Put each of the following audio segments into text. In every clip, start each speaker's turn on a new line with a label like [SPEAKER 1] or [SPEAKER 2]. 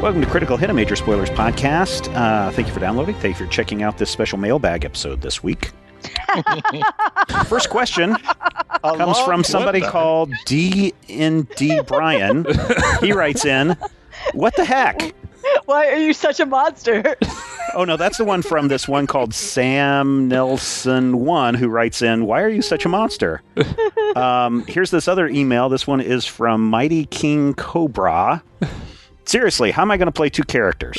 [SPEAKER 1] Welcome to Critical Hit, a Major Spoilers podcast. Thank you for downloading. Thank you for checking out this special mailbag episode this week. First question comes from somebody called D&D Brian. He writes in, what the heck?
[SPEAKER 2] Why are you such a monster?
[SPEAKER 1] Oh, no, that's the one from this one called Sam Nelson 1 who writes in, why are you such a monster? Here's this other email. This one is from Mighty King Cobra. Seriously, how am I going to play two characters?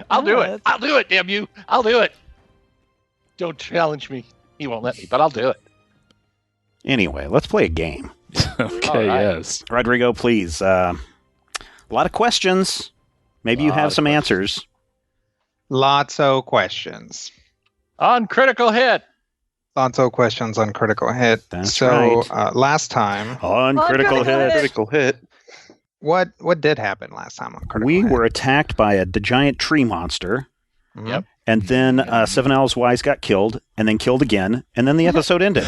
[SPEAKER 3] I'll do it. I'll do it, damn you. I'll do it. Don't challenge me. He won't let me, but I'll do it.
[SPEAKER 1] Anyway, let's play a game.
[SPEAKER 4] Okay,
[SPEAKER 3] right.
[SPEAKER 4] yes.
[SPEAKER 1] Rodrigo, please. A lot of questions. Maybe you have some answers.
[SPEAKER 5] Lots of questions.
[SPEAKER 3] On Critical Hit.
[SPEAKER 5] Lots of questions on Critical Hit.
[SPEAKER 1] That's
[SPEAKER 5] so,
[SPEAKER 1] right.
[SPEAKER 5] Last time,
[SPEAKER 1] On Critical Hit.
[SPEAKER 6] Critical Hit.
[SPEAKER 5] what did happen last time on Critical
[SPEAKER 1] We
[SPEAKER 5] Hit?
[SPEAKER 1] were attacked by a giant tree monster.
[SPEAKER 5] Mhm.
[SPEAKER 3] Yep.
[SPEAKER 1] And then Seven Owls Wise got killed, and then killed again, and then the episode ended.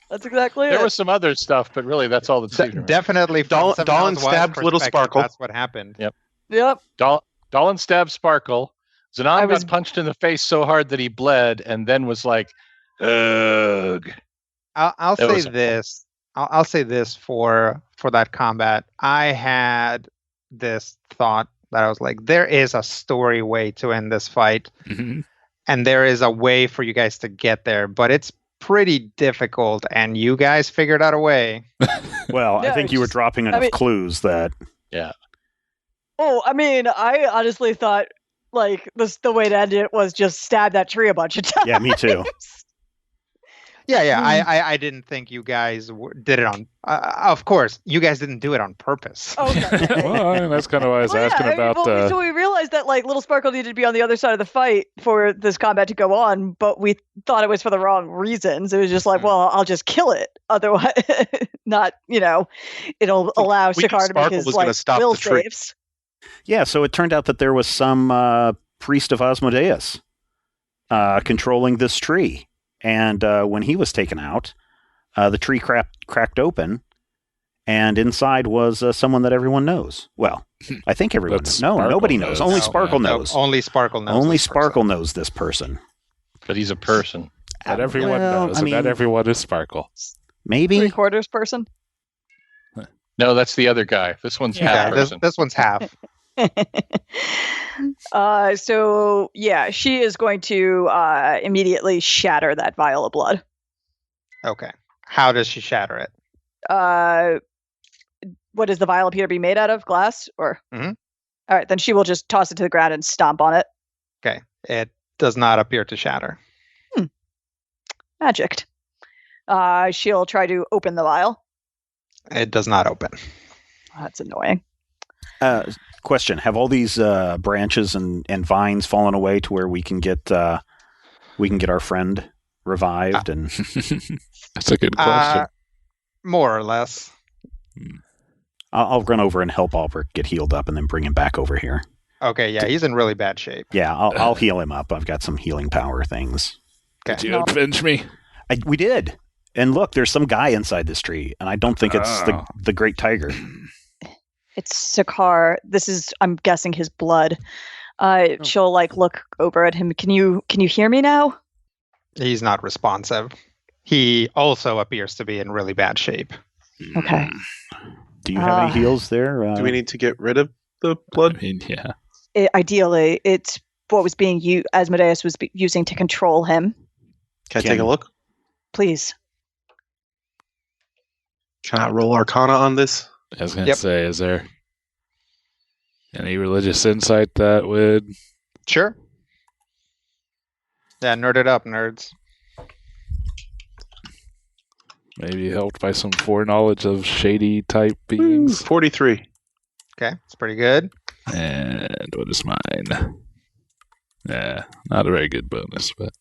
[SPEAKER 2] That's exactly
[SPEAKER 3] There
[SPEAKER 2] it.
[SPEAKER 3] was some other stuff, but really that's all that's
[SPEAKER 5] Definitely from
[SPEAKER 6] Dawn
[SPEAKER 5] Seven Hours Wise's
[SPEAKER 6] stabbed Little
[SPEAKER 5] perspective,
[SPEAKER 6] Sparkle.
[SPEAKER 5] That's what happened.
[SPEAKER 2] Yep.
[SPEAKER 3] Dolan stabbed Sparkle. Zanon
[SPEAKER 2] was-
[SPEAKER 3] got punched in the face so hard that he bled, and then was like, ugh.
[SPEAKER 5] I'll
[SPEAKER 3] That
[SPEAKER 5] say
[SPEAKER 3] was-
[SPEAKER 5] this. I'll say this for that combat. I had this thought that I was like, there is a story way to end this fight,
[SPEAKER 4] Mhm.
[SPEAKER 5] and there is a way for you guys to get there, but it's pretty difficult, and you guys figured out a way.
[SPEAKER 1] Well, I
[SPEAKER 2] No,
[SPEAKER 1] think you were
[SPEAKER 2] just-
[SPEAKER 1] dropping enough
[SPEAKER 2] mean-
[SPEAKER 1] clues that...
[SPEAKER 2] Oh, I mean, I honestly thought like the way to end it was just stab that tree a bunch of times.
[SPEAKER 1] Yeah, me too.
[SPEAKER 5] Yeah. I didn't think you guys did it on. Of course, you guys didn't do it on purpose.
[SPEAKER 2] Okay.
[SPEAKER 4] Well, I mean, that's kind of why I was asking about.
[SPEAKER 2] So we realized that like Little Sparkle needed to be on the other side of the fight for this combat to go on, but we thought it was for the wrong reasons. It was just like, well, I'll just kill it. Otherwise, not it'll allow
[SPEAKER 6] We knew
[SPEAKER 2] Shakar to make
[SPEAKER 6] Sparkle
[SPEAKER 2] his
[SPEAKER 6] was gonna
[SPEAKER 2] like
[SPEAKER 6] stop
[SPEAKER 2] will
[SPEAKER 6] the tree.
[SPEAKER 2] saves.
[SPEAKER 1] Yeah, so it turned out that there was some priest of Asmodeus controlling this tree. And when he was taken out, the tree cracked open, and inside was someone that everyone knows. Well, I think everyone
[SPEAKER 4] But
[SPEAKER 1] knows. No,
[SPEAKER 4] Sparkle
[SPEAKER 1] nobody knows.
[SPEAKER 4] knows.
[SPEAKER 1] Only
[SPEAKER 4] No,
[SPEAKER 1] Sparkle
[SPEAKER 5] No,
[SPEAKER 1] knows.
[SPEAKER 5] only Sparkle knows.
[SPEAKER 1] Only
[SPEAKER 5] this
[SPEAKER 1] Sparkle
[SPEAKER 5] person.
[SPEAKER 1] knows this person.
[SPEAKER 3] But he's a person.
[SPEAKER 4] Not everyone
[SPEAKER 1] Well,
[SPEAKER 4] knows,
[SPEAKER 1] I
[SPEAKER 4] and not
[SPEAKER 1] mean-
[SPEAKER 4] everyone is Sparkle.
[SPEAKER 1] Maybe?
[SPEAKER 2] 3/4 person.
[SPEAKER 3] No, that's the other guy. This one's
[SPEAKER 5] Yeah,
[SPEAKER 3] half
[SPEAKER 5] this
[SPEAKER 3] person.
[SPEAKER 5] one's half.
[SPEAKER 2] So yeah, she is going to immediately shatter that vial of blood.
[SPEAKER 5] Okay. How does she shatter it?
[SPEAKER 2] What does the vial appear to be made out of? Glass or?
[SPEAKER 5] Mhm.
[SPEAKER 2] All right, then she will just toss it to the ground and stomp on it.
[SPEAKER 5] Okay. It does not appear to shatter.
[SPEAKER 2] Magicked. She'll try to open the vial.
[SPEAKER 5] It does not open.
[SPEAKER 2] That's annoying.
[SPEAKER 1] Question: have all these branches and vines fallen away to where we can get our friend revived? And
[SPEAKER 4] That's a good question.
[SPEAKER 5] More or less.
[SPEAKER 1] I'll run over and help Albert get healed up, and then bring him back over here.
[SPEAKER 5] Okay, yeah, he's in really bad shape.
[SPEAKER 1] Yeah, I'll heal him up. I've got some healing power things.
[SPEAKER 4] Did you avenge me?
[SPEAKER 1] We did. And look, there's some guy inside this tree, and I don't think it's
[SPEAKER 4] Oh.
[SPEAKER 1] the Great Tiger.
[SPEAKER 2] It's Sakar. This is, I'm guessing, his blood. She'll like look over at him. Can you hear me now?
[SPEAKER 5] He's not responsive. He also appears to be in really bad shape.
[SPEAKER 2] Okay.
[SPEAKER 1] Do you have any heals there?
[SPEAKER 6] Do we need to get rid of the
[SPEAKER 4] I
[SPEAKER 6] blood?
[SPEAKER 4] mean, yeah.
[SPEAKER 2] Ideally, it's what was being Asmodeus was using to control him.
[SPEAKER 6] Can I take a look?
[SPEAKER 2] Please.
[SPEAKER 6] Can I roll Arcana on this?
[SPEAKER 4] I was going to
[SPEAKER 5] Yep.
[SPEAKER 4] say, is there any religious insight that would...
[SPEAKER 5] Sure. Yeah, nerd it up, nerds.
[SPEAKER 4] maybe helped by some foreknowledge of shady type beings?
[SPEAKER 6] 43.
[SPEAKER 5] Okay, it's pretty good.
[SPEAKER 4] And what is mine? Yeah, not a very good bonus, but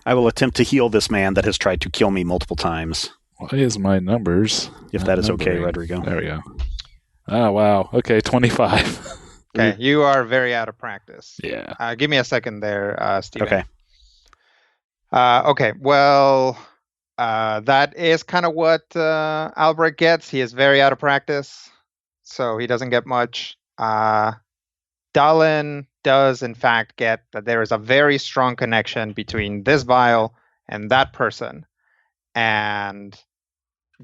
[SPEAKER 1] I will attempt to heal this man that has tried to kill me multiple times.
[SPEAKER 4] why is my numbers?
[SPEAKER 1] If
[SPEAKER 4] not
[SPEAKER 1] that is okay,
[SPEAKER 4] numbering?
[SPEAKER 1] Rodrigo.
[SPEAKER 4] There we go. Oh, wow. Okay, 25.
[SPEAKER 5] Okay, you are very out of practice.
[SPEAKER 4] Yeah.
[SPEAKER 5] Give me a second there, Steven.
[SPEAKER 1] Okay.
[SPEAKER 5] Okay, well, that is kind of what Albrecht gets. He is very out of practice. so he doesn't get much. Dallin does, in fact, get that there is a very strong connection between this vial and that person. And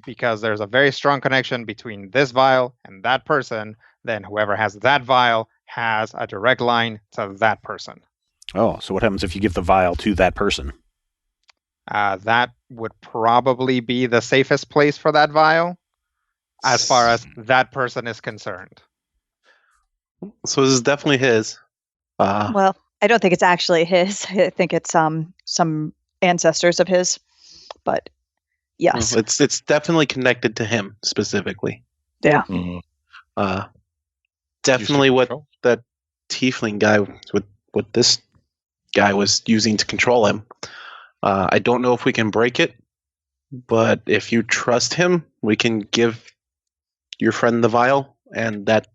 [SPEAKER 5] because there's a very strong connection between this vial and that person, then whoever has that vial has a direct line to that person.
[SPEAKER 1] Oh, so what happens if you give the vial to that person?
[SPEAKER 5] That would probably be the safest place for that vial, as far as that person is concerned.
[SPEAKER 6] So this is definitely his.
[SPEAKER 2] Well, I don't think it's actually his. I think it's some ancestors of his. But yes,
[SPEAKER 6] it's definitely connected to him specifically.
[SPEAKER 2] yeah.
[SPEAKER 6] Definitely what that tiefling guy what this guy was using to control him. I don't know if we can break it, but if you trust him, we can give your friend the vial, and that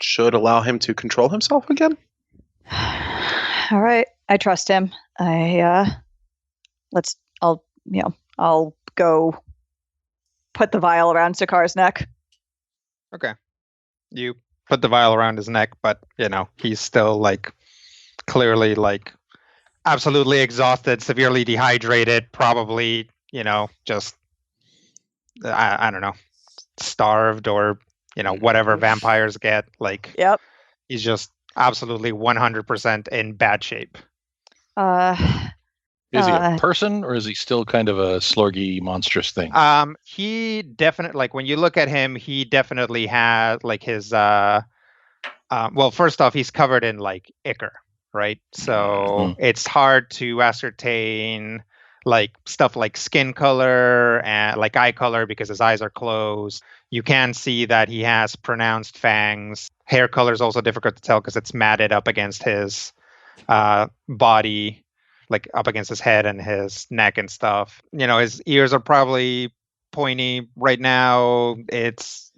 [SPEAKER 6] should allow him to control himself again.
[SPEAKER 2] All right, I trust him. I'll go put the vial around Sakar's neck.
[SPEAKER 5] Okay. You put the vial around his neck, but he's still clearly absolutely exhausted, severely dehydrated, probably, just I don't know, starved or whatever vampires get.
[SPEAKER 2] Yep.
[SPEAKER 5] He's just absolutely 100% in bad shape.
[SPEAKER 3] Is he a person, or is he still kind of a slorgy, monstrous thing?
[SPEAKER 5] He definitely, when you look at him, he definitely has his well, first off, he's covered in ichor, right? So it's hard to ascertain stuff like skin color and eye color because his eyes are closed. You can see that he has pronounced fangs. Hair color is also difficult to tell because it's matted up against his body, up against his head and his neck and stuff. His ears are probably pointy right now. It's,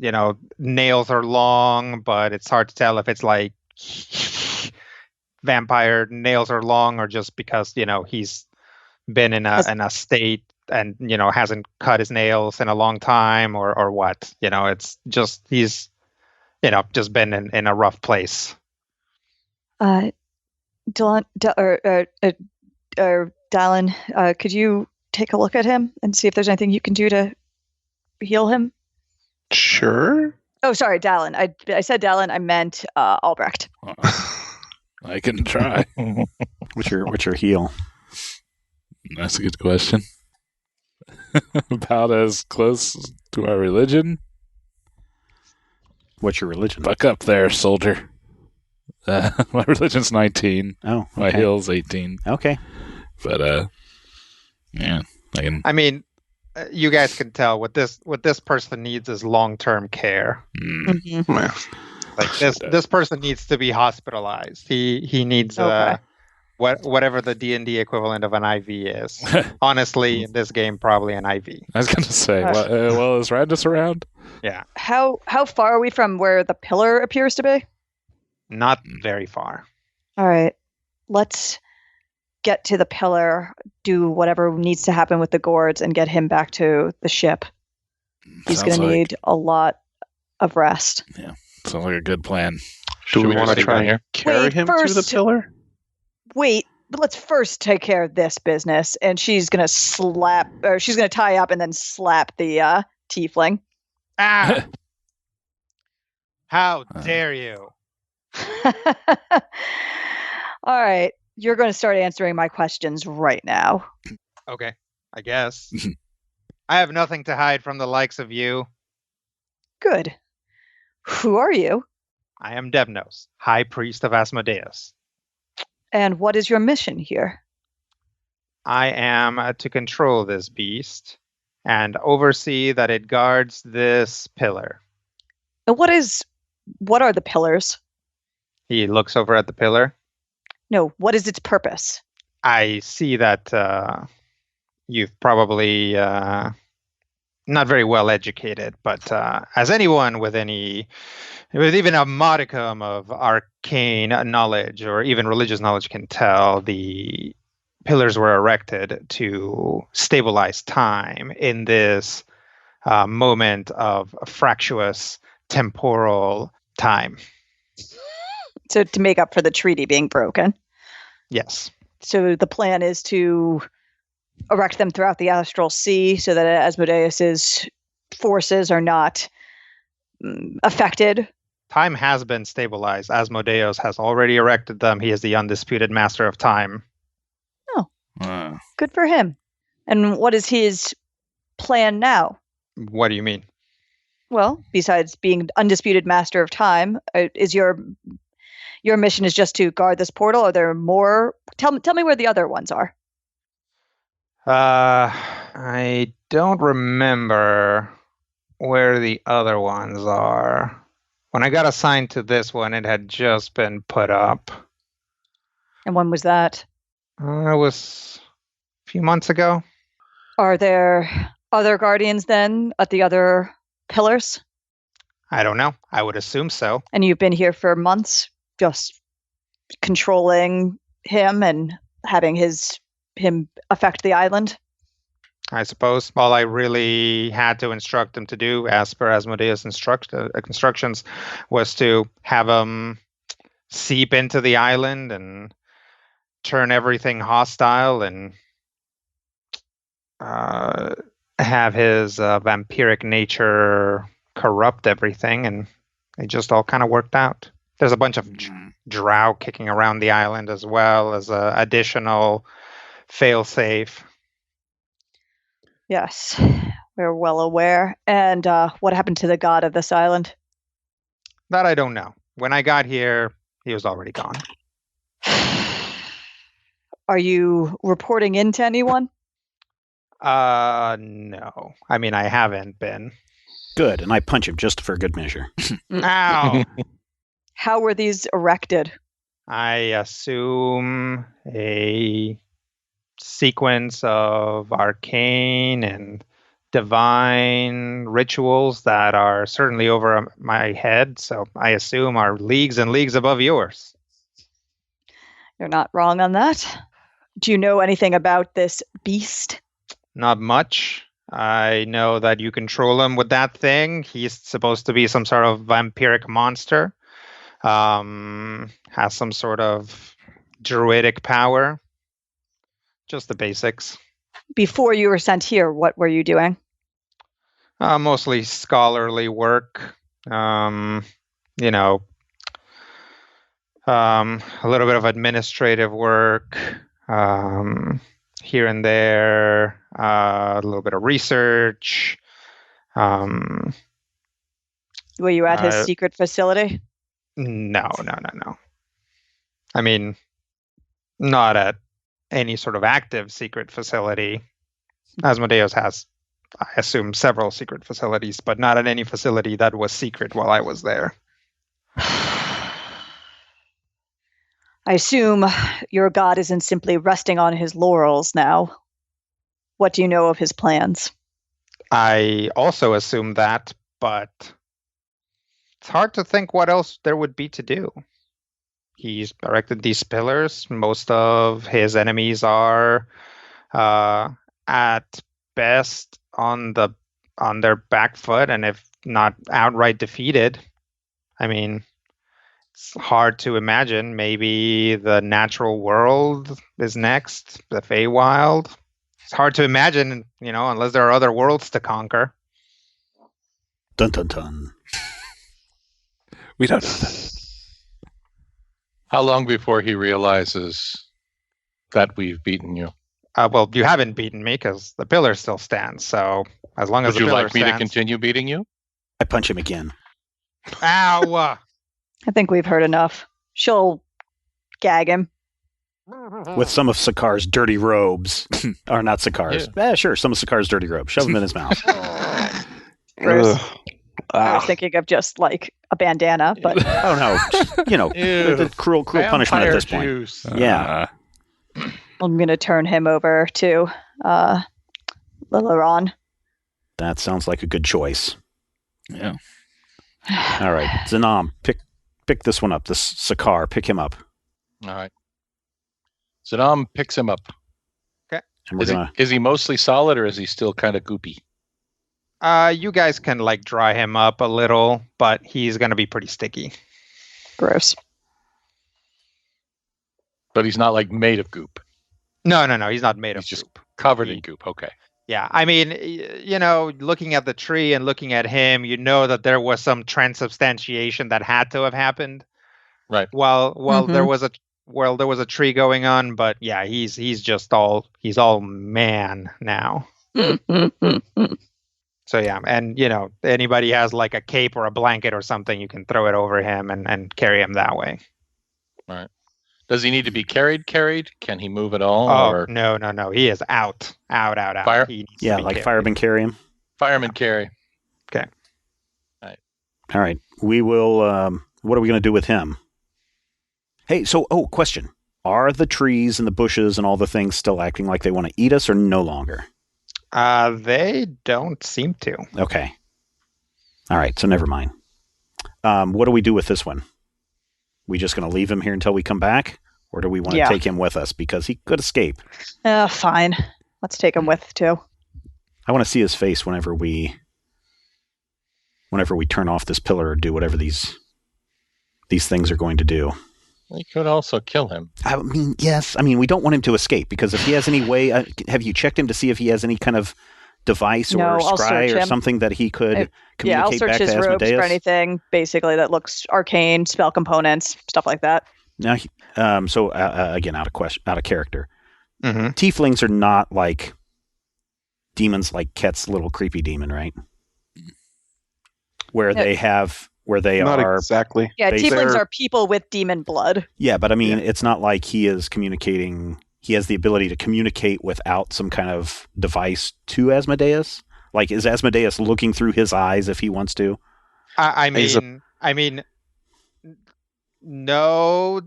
[SPEAKER 5] nails are long, but it's hard to tell if it's vampire nails are long or just because, he's been in a state and, hasn't cut his nails in a long time or what. It's just he's, just been in a rough place.
[SPEAKER 2] Dallin, could you take a look at him and see if there's anything you can do to heal him?
[SPEAKER 6] Sure.
[SPEAKER 2] Oh, sorry, Dallin. I said Dallin. I meant Albrecht.
[SPEAKER 4] I can try.
[SPEAKER 1] What's your heal?
[SPEAKER 4] That's a good question. About as close to our religion.
[SPEAKER 1] What's your religion?
[SPEAKER 4] Buck up there, soldier. My religion's 19.
[SPEAKER 1] Oh, okay.
[SPEAKER 4] My heal's 18.
[SPEAKER 1] Okay.
[SPEAKER 4] But yeah, I can.
[SPEAKER 5] I mean, you guys can tell what this person needs is long-term care.
[SPEAKER 2] Mm-hmm.
[SPEAKER 5] This person needs to be hospitalized. He needs whatever the D&D equivalent of an IV is. Honestly, in this game, probably an IV.
[SPEAKER 4] I was gonna say, well, is Randus around?
[SPEAKER 5] Yeah.
[SPEAKER 2] How far are we from where the pillar appears to be?
[SPEAKER 5] Not very far.
[SPEAKER 2] All right. Let's get to the pillar, do whatever needs to happen with the gourds, and get him back to the ship. He's going to need a lot of rest.
[SPEAKER 4] Yeah, sounds like a good plan.
[SPEAKER 6] Do we want to try and carry him to the pillar?
[SPEAKER 2] Wait, but let's first take care of this business. And she's going to tie up and then slap the tiefling.
[SPEAKER 5] Ah! How dare you?
[SPEAKER 2] All right. You're going to start answering my questions right now.
[SPEAKER 5] Okay, I guess. I have nothing to hide from the likes of you.
[SPEAKER 2] Good. Who are you?
[SPEAKER 5] I am Devnos, High Priest of Asmodeus.
[SPEAKER 2] And what is your mission here?
[SPEAKER 5] I am to control this beast and oversee that it guards this pillar.
[SPEAKER 2] And what are the pillars?
[SPEAKER 5] He looks over at the pillar.
[SPEAKER 2] No, what is its purpose?
[SPEAKER 5] I see that you've probably not very well educated, but as anyone with even a modicum of arcane knowledge or even religious knowledge can tell, the pillars were erected to stabilize time in this moment of fractious temporal time.
[SPEAKER 2] So to make up for the treaty being broken.
[SPEAKER 5] Yes.
[SPEAKER 2] So the plan is to erect them throughout the astral sea so that Asmodeus's forces are not affected.
[SPEAKER 5] Time has been stabilized. Asmodeus has already erected them. He is the undisputed master of time.
[SPEAKER 2] Good for him. And what is his plan now?
[SPEAKER 5] What do you mean?
[SPEAKER 2] Well, besides being undisputed master of time, is your mission is just to guard this portal? Are there more? Tell me where the other ones are.
[SPEAKER 5] I don't remember where the other ones are. When I got assigned to this one, it had just been put up.
[SPEAKER 2] And when was that?
[SPEAKER 5] It was a few months ago.
[SPEAKER 2] Are there other guardians then at the other pillars?
[SPEAKER 5] I don't know. I would assume so.
[SPEAKER 2] And you've been here for months, just controlling him and having him affect the island?
[SPEAKER 5] I suppose all I really had to instruct him to do, as per Asmodeus' instructions, was to have him seep into the island and turn everything hostile and have his vampiric nature corrupt everything, and it just all kind of worked out. There's a bunch of drow kicking around the island as well as an additional failsafe.
[SPEAKER 2] Yes, we're well aware. And what happened to the god of this island?
[SPEAKER 5] That I don't know. When I got here, he was already gone.
[SPEAKER 2] Are you reporting in to anyone?
[SPEAKER 5] No. I mean, I haven't been.
[SPEAKER 1] Good, and I punch him just for good measure.
[SPEAKER 5] Ow!
[SPEAKER 2] How were these erected?
[SPEAKER 5] I assume a sequence of arcane and divine rituals that are certainly over my head, so I assume are leagues and leagues above yours.
[SPEAKER 2] You're not wrong on that. Do you know anything about this beast?
[SPEAKER 5] Not much. I know that you control him with that thing. He's supposed to be some sort of vampiric monster. Has some sort of druidic power. Just the basics.
[SPEAKER 2] Before you were sent here, what were you doing?
[SPEAKER 5] Mostly scholarly work. A little bit of administrative work. Here and there. A little bit of research.
[SPEAKER 2] Were you at his secret facility?
[SPEAKER 5] No. I mean, not at any sort of active secret facility. Asmodeus has, I assume, several secret facilities, but not at any facility that was secret while I was there.
[SPEAKER 2] I assume your god isn't simply resting on his laurels now. What do you know of his plans?
[SPEAKER 5] I also assume that, but it's hard to think what else there would be to do. He's erected these pillars. Most of his enemies are, at best, on their back foot, and if not outright defeated. I mean, it's hard to imagine. Maybe the natural world is next, the Feywild. It's hard to imagine, unless there are other worlds to conquer.
[SPEAKER 1] Dun dun dun.
[SPEAKER 4] We don't know that.
[SPEAKER 3] How long before he realizes that we've beaten you?
[SPEAKER 5] Well, you haven't beaten me because the pillar still stands. So as long as
[SPEAKER 3] Would
[SPEAKER 5] the
[SPEAKER 3] you
[SPEAKER 5] pillar
[SPEAKER 3] like me
[SPEAKER 5] stands,
[SPEAKER 3] to continue beating you?
[SPEAKER 1] I punch him again.
[SPEAKER 5] Ow!
[SPEAKER 2] I think we've heard enough. She'll gag him.
[SPEAKER 1] With some of Sakar's dirty robes. Or not Sakar's. Sure, some of Sakar's dirty robes. Shove them in his mouth.
[SPEAKER 2] Gross. I was
[SPEAKER 6] Ah,
[SPEAKER 2] thinking of just like a bandana, but
[SPEAKER 1] Oh no. Just, the cruel punishment at this point.
[SPEAKER 3] Juice.
[SPEAKER 1] Yeah.
[SPEAKER 2] I'm going to turn him over to Lilaron.
[SPEAKER 1] That sounds like a good choice.
[SPEAKER 4] Yeah.
[SPEAKER 1] All right. Zanam, pick this one up. This Sakar, pick him up.
[SPEAKER 3] All right. Saddam picks him up.
[SPEAKER 1] And we're gonna
[SPEAKER 3] Is he mostly solid or is he still kind of goopy?
[SPEAKER 5] You guys can like dry him up a little, but he's gonna be pretty sticky.
[SPEAKER 2] Gross.
[SPEAKER 3] But he's not like made of goop.
[SPEAKER 5] No, he's not made
[SPEAKER 3] He's
[SPEAKER 5] of
[SPEAKER 3] just
[SPEAKER 5] goop.
[SPEAKER 3] covered in goop. Okay.
[SPEAKER 5] Yeah, I mean, looking at the tree and looking at him, you know that there was some transubstantiation that had to have happened.
[SPEAKER 3] Right.
[SPEAKER 5] Well, there was a tree going on, but yeah, he's all man now. So yeah, and anybody has like a cape or a blanket or something, you can throw it over him and carry him that way.
[SPEAKER 3] Right. Does he need to be carried? Can he move at all?
[SPEAKER 5] Oh,
[SPEAKER 3] or
[SPEAKER 5] no. He is out.
[SPEAKER 3] Fire?
[SPEAKER 5] He needs
[SPEAKER 1] Yeah,
[SPEAKER 5] to be
[SPEAKER 1] like
[SPEAKER 5] carried.
[SPEAKER 1] firemen carry him.
[SPEAKER 3] Fireman carry.
[SPEAKER 1] All right. We will. What are we going to do with him? Hey, question. Are the trees and the bushes and all the things still acting like they want to eat us or no longer?
[SPEAKER 5] They don't seem to.
[SPEAKER 1] Okay. All right, so never mind. What do we do with this one? We just going to leave him here until we come back? Or do we want to take him with us? Because he could escape.
[SPEAKER 2] Fine. Let's take him with, too.
[SPEAKER 1] I want to see his face whenever we turn off this pillar or do whatever these things are going to do.
[SPEAKER 3] We could also kill him.
[SPEAKER 1] I mean, yes. I mean, we don't want him to escape because if he has any way, have you checked him to see if he has any kind of device or scry or something that he could communicate
[SPEAKER 2] I'll search
[SPEAKER 1] back
[SPEAKER 2] his
[SPEAKER 1] to
[SPEAKER 2] robes
[SPEAKER 1] Asmodeus?
[SPEAKER 2] for anything basically that looks arcane, spell components, stuff like that.
[SPEAKER 1] Now, again, out of character.
[SPEAKER 5] Mm-hmm.
[SPEAKER 1] Tieflings are not like demons like Ket's little creepy demon, right? Where they
[SPEAKER 6] Not
[SPEAKER 1] are
[SPEAKER 6] exactly.
[SPEAKER 2] Yeah,
[SPEAKER 1] They-
[SPEAKER 2] tieflings
[SPEAKER 6] they're-
[SPEAKER 2] are people with demon blood.
[SPEAKER 1] Yeah, but I mean, it's not like he is communicating. He has the ability to communicate without some kind of device to Asmodeus. Like, is Asmodeus looking through his eyes if he wants to?
[SPEAKER 5] I
[SPEAKER 6] He's
[SPEAKER 5] mean, no. ...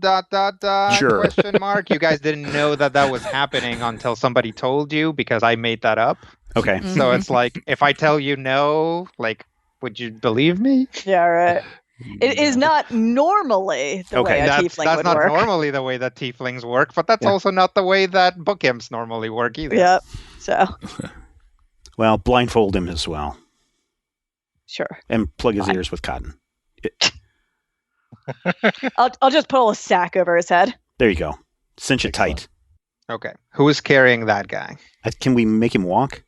[SPEAKER 1] Sure.
[SPEAKER 5] Question mark. You guys didn't know that was happening until somebody told you because I made that up.
[SPEAKER 1] Okay.
[SPEAKER 5] So it's like if I tell you no, like, would you believe me?
[SPEAKER 2] Yeah, right. It is not normally the way a tiefling
[SPEAKER 5] that's
[SPEAKER 2] would
[SPEAKER 5] not
[SPEAKER 2] work.
[SPEAKER 5] normally the way that tieflings work, but that's
[SPEAKER 6] Yeah.
[SPEAKER 5] also not the way that book imps normally work either.
[SPEAKER 2] Yep. So,
[SPEAKER 1] Well, blindfold him as well,
[SPEAKER 2] sure.
[SPEAKER 1] and plug his
[SPEAKER 2] Fine.
[SPEAKER 1] ears with cotton.
[SPEAKER 2] I'll just put a sack over his head.
[SPEAKER 1] There you go. Cinch it tight.
[SPEAKER 5] Okay. Who is carrying that guy?
[SPEAKER 1] Can we make him walk?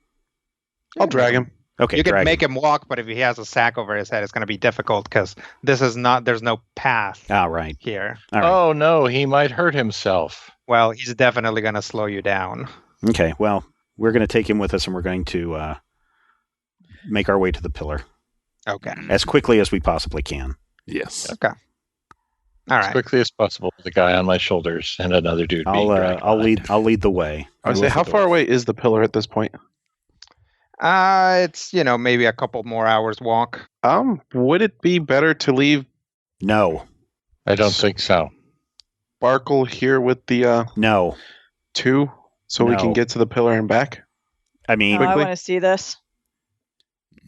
[SPEAKER 6] I'll drag him.
[SPEAKER 1] Okay,
[SPEAKER 5] You can
[SPEAKER 1] drag
[SPEAKER 5] make him walk, but if he has a sack over his head, it's going to be difficult because there's no path
[SPEAKER 1] Ah, right.
[SPEAKER 5] here.
[SPEAKER 1] All right.
[SPEAKER 3] Oh no, he might hurt himself.
[SPEAKER 5] Well, he's definitely going to slow you down.
[SPEAKER 1] Okay. Well, we're going to take him with us, and we're going to make our way to the pillar
[SPEAKER 5] Okay.
[SPEAKER 1] as quickly as we possibly can.
[SPEAKER 4] Yes.
[SPEAKER 5] Okay. All
[SPEAKER 3] As
[SPEAKER 5] right.
[SPEAKER 3] quickly as possible with a guy on my shoulders and another dude being dragged behind.
[SPEAKER 1] I'll lead the way.
[SPEAKER 6] I would say, how far away is the pillar at this point?
[SPEAKER 5] It's maybe a couple more hours walk.
[SPEAKER 6] Would it be better to leave
[SPEAKER 1] No.
[SPEAKER 3] I don't think so.
[SPEAKER 6] Sparkle here with the
[SPEAKER 1] No.
[SPEAKER 6] two, so we
[SPEAKER 1] No.
[SPEAKER 6] can get to the pillar and back?
[SPEAKER 1] I mean,
[SPEAKER 2] I
[SPEAKER 6] Quickly?
[SPEAKER 2] want to see this.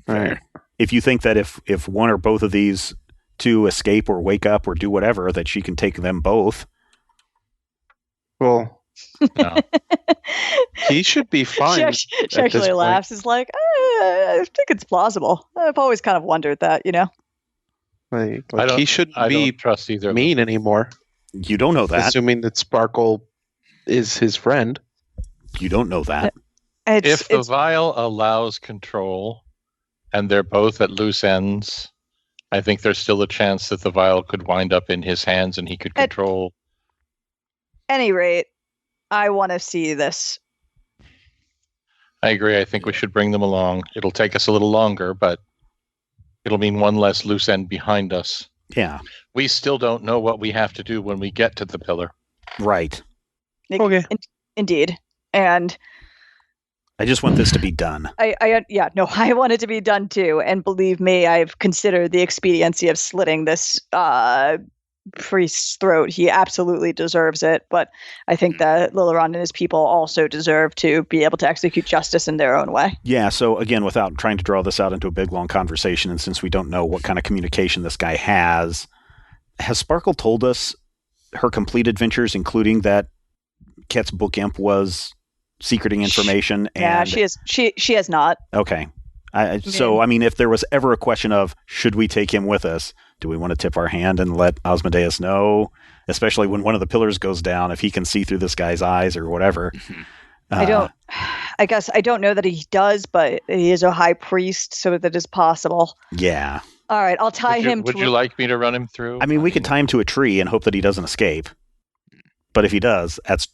[SPEAKER 6] All right.
[SPEAKER 1] if you think that if one or both of these two escape or wake up or do whatever, that she can take them both.
[SPEAKER 6] Well,
[SPEAKER 3] No.
[SPEAKER 6] he should be fine.
[SPEAKER 2] She
[SPEAKER 6] this
[SPEAKER 2] actually
[SPEAKER 6] point.
[SPEAKER 2] laughs. It's like, I think it's plausible. I've always kind of wondered that,
[SPEAKER 6] Like
[SPEAKER 3] I don't-
[SPEAKER 6] he shouldn't
[SPEAKER 3] I
[SPEAKER 6] be
[SPEAKER 3] don't trust either. of them.
[SPEAKER 6] mean anymore,
[SPEAKER 1] You don't know that.
[SPEAKER 6] assuming that Sparkle is his friend.
[SPEAKER 1] You don't know that.
[SPEAKER 3] If the vial allows control and they're both at loose ends, I think there's still a chance that the vial could wind up in his hands and he could
[SPEAKER 2] At-
[SPEAKER 3] control.
[SPEAKER 2] any rate, I want to see this.
[SPEAKER 3] I agree. I think we should bring them along. It'll take us a little longer, but it'll mean one less loose end behind us.
[SPEAKER 1] Yeah.
[SPEAKER 3] We still don't know what we have to do when we get to the pillar.
[SPEAKER 1] Right.
[SPEAKER 6] Okay.
[SPEAKER 2] Indeed. And
[SPEAKER 1] I just want this to be done.
[SPEAKER 2] I want it to be done too. And believe me, I've considered the expediency of slitting this priest's throat. He absolutely deserves it. But I think that Lilaron and his people also deserve to be able to execute justice in their own way.
[SPEAKER 1] Yeah, so again, without trying to draw this out into a big, long conversation, and since we don't know what kind of communication this guy has Sparkle told us her complete adventures, including that Ket's book imp was secreting information?
[SPEAKER 2] Yeah,
[SPEAKER 1] and
[SPEAKER 2] she is. She has not.
[SPEAKER 1] Okay. So, I mean, if there was ever a question of should we take him with us, do we want to tip our hand and let Asmodeus know? Especially when one of the pillars goes down, if he can see through this guy's eyes or whatever.
[SPEAKER 2] I guess I don't know that he does, but he is a high priest, so that is possible.
[SPEAKER 1] Yeah.
[SPEAKER 2] All right, I'll tie him
[SPEAKER 3] Would you like me to run him through?
[SPEAKER 1] I mean, we could tie him to a tree and hope that he doesn't escape. But if he does, that's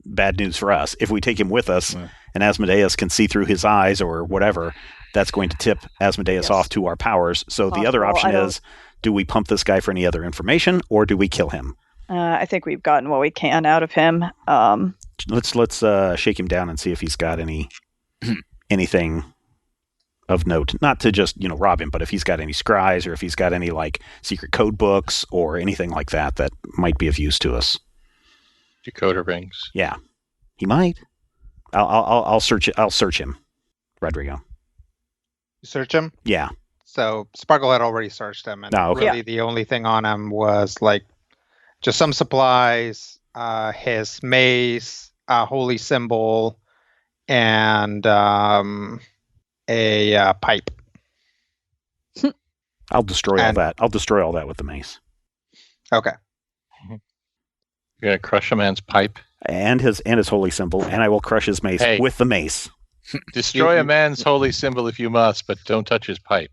[SPEAKER 1] bad news for us. If we take him with us and Asmodeus can see through his eyes or whatever, that's going to tip Asmodeus off to our powers. So the other option is, do we pump this guy for any other information, or do we kill him?
[SPEAKER 2] I think we've gotten what we can out of him.
[SPEAKER 1] Let's shake him down and see if he's got anything of note. Not to just rob him, but if he's got any scries or if he's got any like secret code books or anything like that that might be of use to us.
[SPEAKER 3] Decoder rings.
[SPEAKER 1] Yeah, he might. I'll search it. I'll search him, Rodrigo.
[SPEAKER 5] You search him?
[SPEAKER 1] Yeah.
[SPEAKER 5] So Sparkle had already searched him, and really the only thing on him was like just some supplies, his mace, a holy symbol, and a pipe.
[SPEAKER 1] I'll destroy all that. I'll destroy all that with the mace.
[SPEAKER 5] Okay.
[SPEAKER 3] You're gonna crush a man's pipe
[SPEAKER 1] and his holy symbol, and I will crush his mace with the mace.
[SPEAKER 3] Destroy a man's holy symbol if you must, but don't touch his pipe.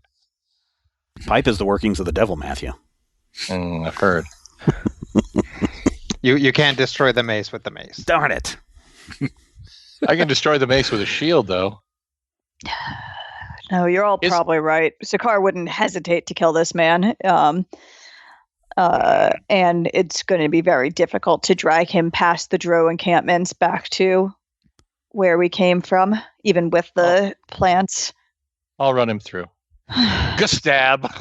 [SPEAKER 1] Pipe is the workings of the devil, Matthew.
[SPEAKER 3] I've heard.
[SPEAKER 5] You can't destroy the mace with the mace.
[SPEAKER 1] Darn it!
[SPEAKER 3] I can destroy the mace with a shield, though.
[SPEAKER 2] No, you're all probably right. Sakaar wouldn't hesitate to kill this man. And it's going to be very difficult to drag him past the Drow encampments back to where we came from, even with the plants.
[SPEAKER 3] I'll run him through. Stab.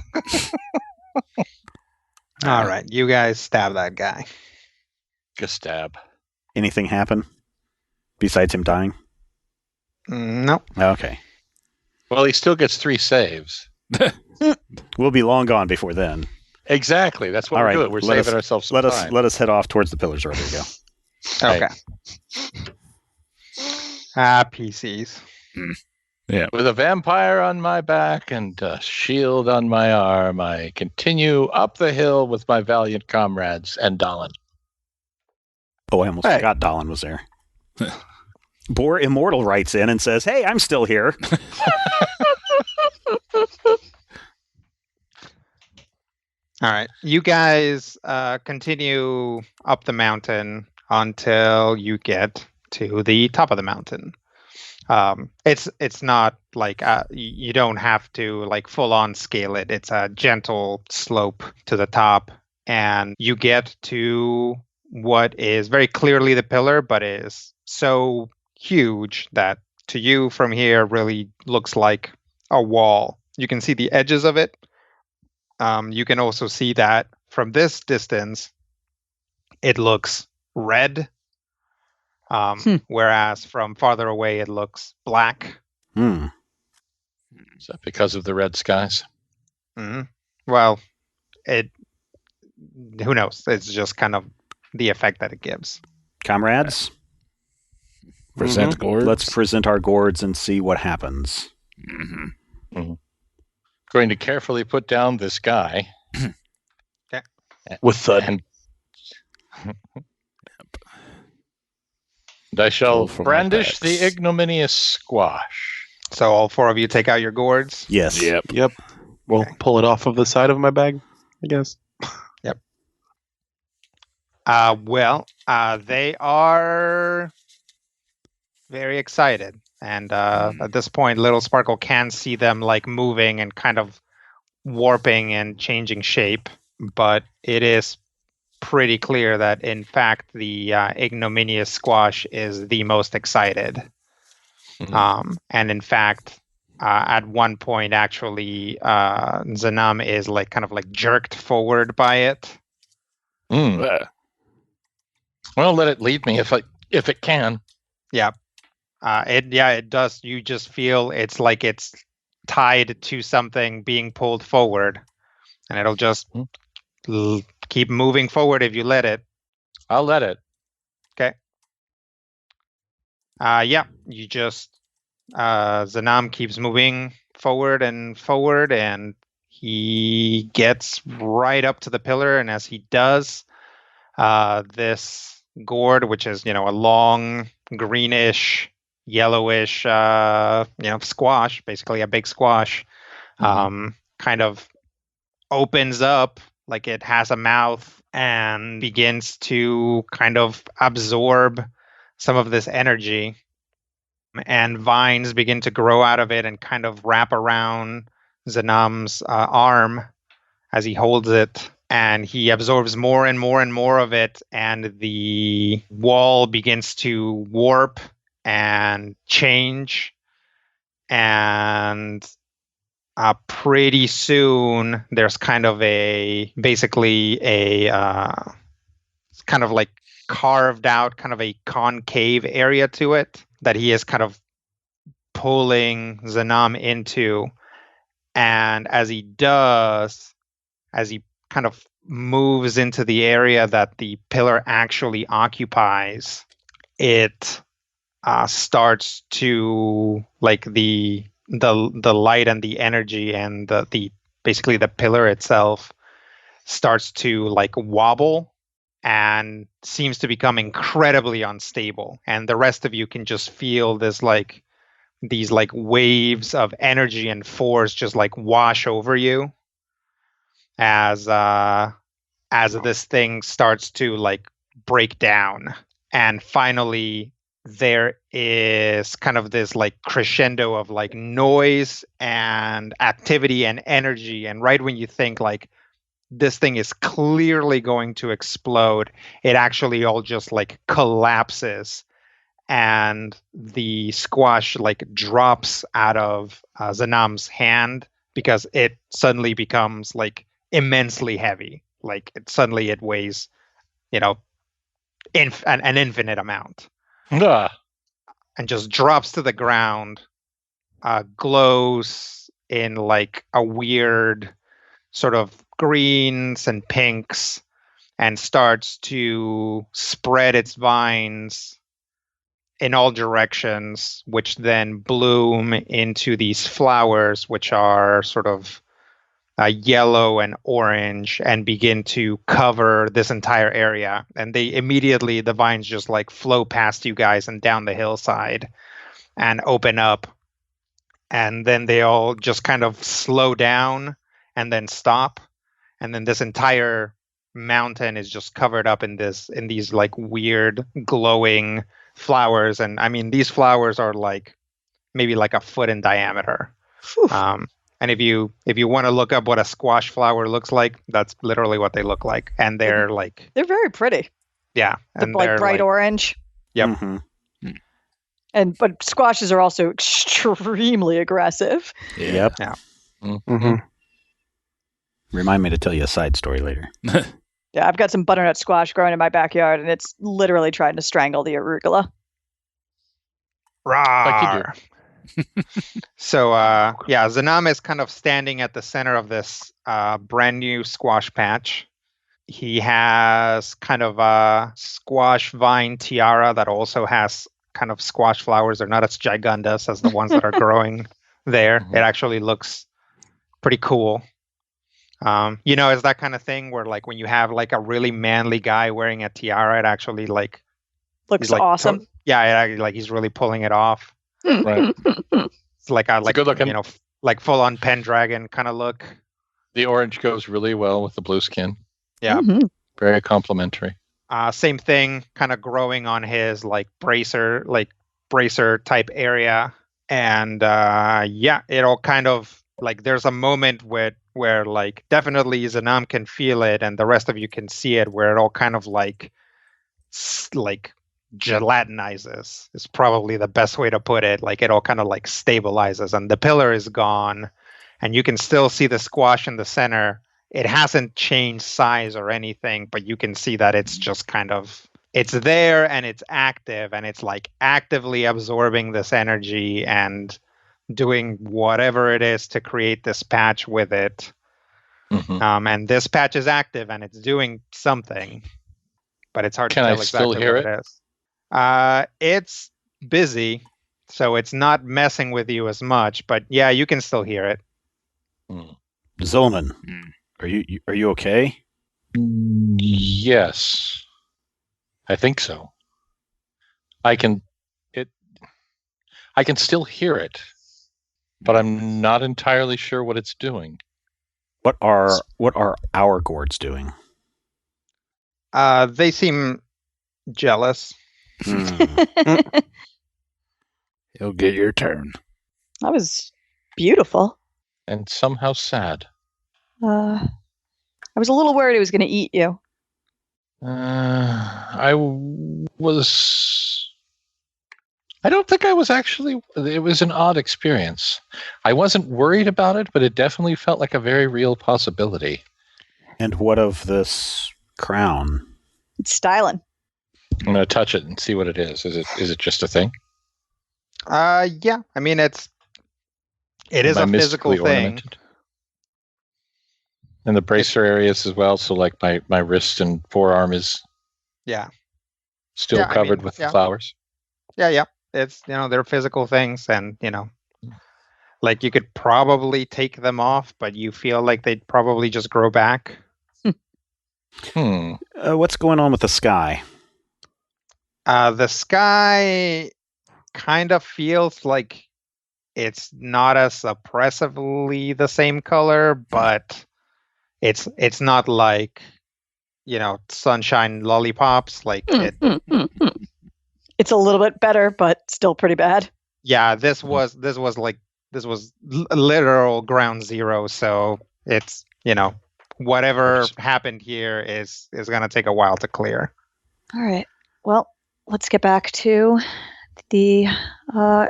[SPEAKER 5] All right, you guys stab that guy.
[SPEAKER 3] Stab.
[SPEAKER 1] Anything happen besides him dying?
[SPEAKER 5] No.
[SPEAKER 1] Okay.
[SPEAKER 3] Well, he still gets 3 saves.
[SPEAKER 1] We'll be long gone before then.
[SPEAKER 3] Exactly. That's what we're doing. We're saving ourselves some time.
[SPEAKER 1] Let us head off towards the pillars. Rodrigo.
[SPEAKER 5] Okay. PCs.
[SPEAKER 4] Yeah.
[SPEAKER 3] With a vampire on my back and a shield on my arm, I continue up the hill with my valiant comrades and Dahlin.
[SPEAKER 1] Oh, I almost forgot Dahlin was there. Boar Immortal writes in and says, "Hey, I'm still here."
[SPEAKER 5] All right. You guys continue up the mountain until you get to the top of the mountain. It's not like you don't have to like full on scale it. It's a gentle slope to the top, and you get to what is very clearly the pillar, but is so huge that to you from here really looks like a wall. You can see the edges of it. You can also see that from this distance, it looks red, whereas from farther away, it looks black.
[SPEAKER 1] Hmm.
[SPEAKER 3] Is that because of the red skies?
[SPEAKER 5] Mm-hmm. Well, who knows? It's just kind of the effect that it gives.
[SPEAKER 1] Comrades,
[SPEAKER 4] present gourds.
[SPEAKER 1] Let's present our gourds and see what happens.
[SPEAKER 4] Mm-hmm.
[SPEAKER 3] Mm-hmm. Going to carefully put down this guy.
[SPEAKER 5] Okay.
[SPEAKER 6] With thud.
[SPEAKER 3] And I shall brandish the ignominious squash.
[SPEAKER 5] So all 4 of you take out your gourds?
[SPEAKER 1] Yes.
[SPEAKER 6] Yep. We'll pull it off of the side of my bag, I guess.
[SPEAKER 5] Yep. They are very excited. And at this point, Little Sparkle can see them like moving and kind of warping and changing shape. But it is pretty clear that, in fact, the ignominious squash is the most excited. Mm-hmm. And in fact, at one point, actually, Zanam is like kind of like jerked forward by it.
[SPEAKER 3] Well, let it lead me if it can.
[SPEAKER 5] Yeah. It does. You just feel it's like it's tied to something being pulled forward, and it'll just keep moving forward if you let it.
[SPEAKER 3] I'll let it.
[SPEAKER 5] Okay. You just Zanam keeps moving forward and forward, and he gets right up to the pillar. And as he does, this gourd, which is, a long greenish, yellowish, squash, basically a big squash, kind of opens up like it has a mouth and begins to kind of absorb some of this energy. And vines begin to grow out of it and kind of wrap around Zanam's arm as he holds it. And he absorbs more and more and more of it. And the wall begins to warp and change. And pretty soon, there's kind of basically a kind of like carved out kind of a concave area to it that he is kind of pulling Zanam into. And as he kind of moves into the area that the pillar actually occupies, it starts to, like, the light and the energy and the basically the pillar itself starts to like wobble and seems to become incredibly unstable. And the rest of you can just feel these like waves of energy and force just like wash over you as this thing starts to like break down. And finally there is kind of this like crescendo of like noise and activity and energy, and right when you think like this thing is clearly going to explode, it actually all just like collapses, and the squash like drops out of Zanam's hand because it suddenly becomes like immensely heavy. Like it weighs, an infinite amount. And just drops to the ground, glows in like a weird sort of greens and pinks, and starts to spread its vines in all directions, which then bloom into these flowers, which are sort of yellow and orange, and begin to cover this entire area. And the vines just like flow past you guys and down the hillside and open up. And then they all just kind of slow down and then stop. And then this entire mountain is just covered up in these like weird glowing flowers. And I mean, these flowers are like maybe like a foot in diameter. And if you want to look up what a squash flower looks like, that's literally what they look like. And they're
[SPEAKER 2] very pretty.
[SPEAKER 5] Yeah.
[SPEAKER 2] And like bright orange.
[SPEAKER 5] Yep.
[SPEAKER 2] Mm-hmm. But squashes are also extremely aggressive.
[SPEAKER 1] Yep.
[SPEAKER 5] Yeah.
[SPEAKER 6] Mm-hmm.
[SPEAKER 1] Remind me to tell you a side story later.
[SPEAKER 2] Yeah, I've got some butternut squash growing in my backyard, and it's literally trying to strangle the arugula.
[SPEAKER 5] Rawr. So, Zanam is kind of standing at the center of this brand new squash patch. He has kind of a squash vine tiara that also has kind of squash flowers. They're not as gigundous as the ones that are growing there. It actually looks pretty cool. It's that kind of thing where like when you have like a really manly guy wearing a tiara, it actually like
[SPEAKER 2] looks like, awesome.
[SPEAKER 5] He's really pulling it off.
[SPEAKER 3] Right.
[SPEAKER 5] It's like a
[SPEAKER 3] good looking,
[SPEAKER 5] like full on Pendragon kind of look.
[SPEAKER 3] The orange goes really well with the blue skin.
[SPEAKER 5] Yeah.
[SPEAKER 2] Mm-hmm.
[SPEAKER 3] Very complimentary.
[SPEAKER 5] Same thing, kind of growing on his like bracer type area. And it all kind of like there's a moment where like definitely Zanam can feel it and the rest of you can see it, where it all kind of like gelatinizes is probably the best way to put it. Like it all kind of like stabilizes and the pillar is gone and you can still see the squash in the center. It hasn't changed size or anything, but you can see that it's just kind of, it's there and it's active and it's like actively absorbing this energy and doing whatever it is to create this patch with it.
[SPEAKER 3] Mm-hmm.
[SPEAKER 5] And this patch is active and it's doing something, but it's hard to tell exactly what it is. It's busy. So it's not messing with you as much, but yeah, you can still hear it.
[SPEAKER 1] Zillman,
[SPEAKER 4] Mm.
[SPEAKER 1] are you okay?
[SPEAKER 3] Yes, I think so. I can still hear it, but I'm not entirely sure what it's doing.
[SPEAKER 1] What are our gourds doing?
[SPEAKER 5] They seem jealous.
[SPEAKER 2] That
[SPEAKER 4] You'll get your turn.
[SPEAKER 2] was beautiful.
[SPEAKER 3] And somehow sad.
[SPEAKER 2] I was a little worried it was going to eat you.
[SPEAKER 3] I don't think I was actually. It was an odd experience. I wasn't worried about it, but it definitely felt like a very real possibility.
[SPEAKER 1] And what of this crown?
[SPEAKER 2] It's styling.
[SPEAKER 3] I'm going to touch it and see what it is. Is it just a thing?
[SPEAKER 5] Yeah. I mean, it is
[SPEAKER 3] Am I
[SPEAKER 5] a physical
[SPEAKER 3] mystically
[SPEAKER 5] thing.
[SPEAKER 3] ornamented? And the bracer areas as well. So, like my wrist and forearm is still covered with the flowers.
[SPEAKER 5] Yeah. It's they're physical things, and like you could probably take them off, but you feel like they'd probably just grow back.
[SPEAKER 1] What's going on with the sky?
[SPEAKER 5] The sky kind of feels like it's not as oppressively the same color, but it's not like sunshine lollipops. Like it.
[SPEAKER 2] It's a little bit better, but still pretty bad.
[SPEAKER 5] Yeah, this was literal ground zero. So it's whatever happened here is gonna take a while to clear.
[SPEAKER 2] All right. Well, let's get back to the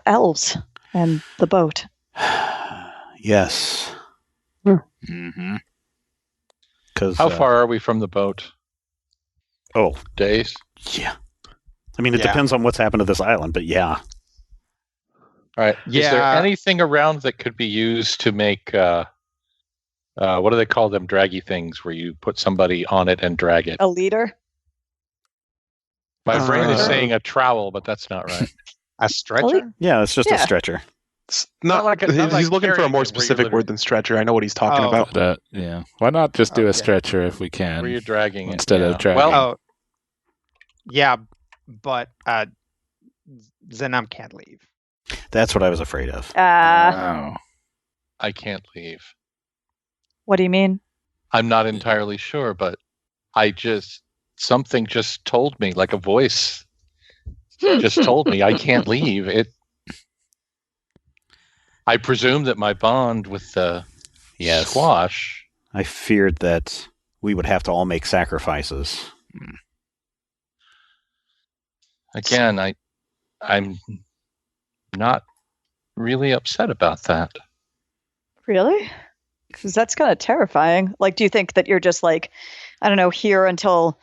[SPEAKER 2] elves and the boat.
[SPEAKER 1] Yes.
[SPEAKER 4] Mm-hmm.
[SPEAKER 1] Because
[SPEAKER 3] how far are we from the boat?
[SPEAKER 1] Oh,
[SPEAKER 3] days.
[SPEAKER 1] Yeah. I mean, it depends on what's happened to this island, but yeah.
[SPEAKER 3] All right.
[SPEAKER 5] Yeah.
[SPEAKER 3] Is there anything around that could be used to make what do they call them? Draggy things, where you put somebody on it and drag it.
[SPEAKER 2] A leader?
[SPEAKER 3] My brain is saying a trowel, but that's not right.
[SPEAKER 5] A stretcher?
[SPEAKER 1] Yeah, it's just a stretcher.
[SPEAKER 6] It's not he's looking for a more specific word than stretcher. I know what he's talking about.
[SPEAKER 4] But, yeah. Why not just do a stretcher if we can?
[SPEAKER 3] Where you're dragging
[SPEAKER 4] instead of dragging.
[SPEAKER 3] Well,
[SPEAKER 5] yeah, but Zenam can't leave.
[SPEAKER 1] That's what I was afraid of.
[SPEAKER 3] I can't leave.
[SPEAKER 2] What do you mean?
[SPEAKER 3] I'm not entirely sure, but something just told me, like a voice just told me I can't leave. I presume that my bond with the squash.
[SPEAKER 1] I feared that we would have to all make sacrifices.
[SPEAKER 3] Again, I'm not really upset about that.
[SPEAKER 2] Really? Because that's kind of terrifying. Like, do you think that you're just like, I don't know, here until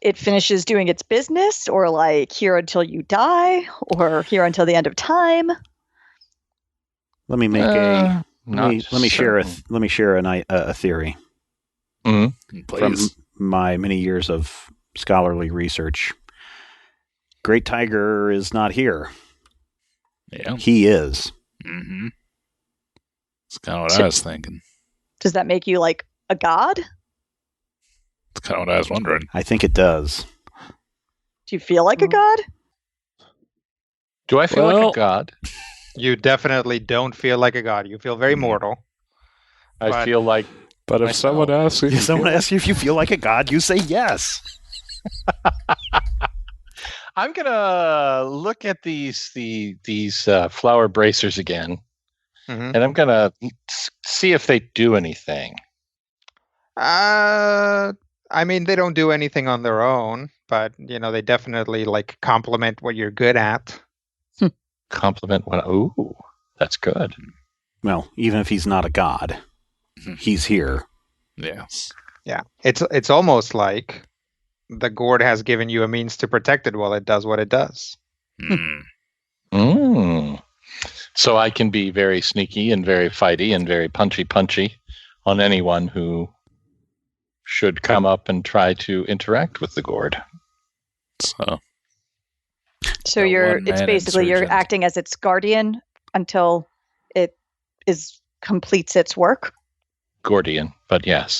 [SPEAKER 2] it finishes doing its business, or like here until you die, or here until the end of time?
[SPEAKER 1] Let me make let me share a theory.
[SPEAKER 3] Mm-hmm.
[SPEAKER 1] From my many years of scholarly research. Great Tiger is not here.
[SPEAKER 4] Yeah,
[SPEAKER 1] he is.
[SPEAKER 4] Mm-hmm. That's kind of what I was thinking.
[SPEAKER 2] Does that make you like a god?
[SPEAKER 4] That's kind of what I was wondering.
[SPEAKER 1] I think it does.
[SPEAKER 2] Do you feel like a god?
[SPEAKER 3] Do I feel like a god?
[SPEAKER 5] You definitely don't feel like a god. You feel very mortal.
[SPEAKER 3] I feel like.
[SPEAKER 4] But if someone asks you,
[SPEAKER 1] if you feel like a god, you say yes.
[SPEAKER 3] I'm gonna look at these flower bracers again, and I'm gonna see if they do anything.
[SPEAKER 5] I mean, they don't do anything on their own, but they definitely like complement what you're good at.
[SPEAKER 3] Compliment what? Ooh, that's good.
[SPEAKER 1] Well, even if he's not a god, he's here.
[SPEAKER 4] Yes.
[SPEAKER 5] Yeah, it's almost like the gourd has given you a means to protect it while it does what it does.
[SPEAKER 3] So I can be very sneaky and very fighty and very punchy on anyone who should come up and try to interact with the gourd.
[SPEAKER 4] So
[SPEAKER 2] So
[SPEAKER 4] The
[SPEAKER 2] it's
[SPEAKER 4] one-man
[SPEAKER 2] basically you're
[SPEAKER 4] insurgent.
[SPEAKER 2] acting as its guardian until it completes its work.
[SPEAKER 3] Gordian, but yes.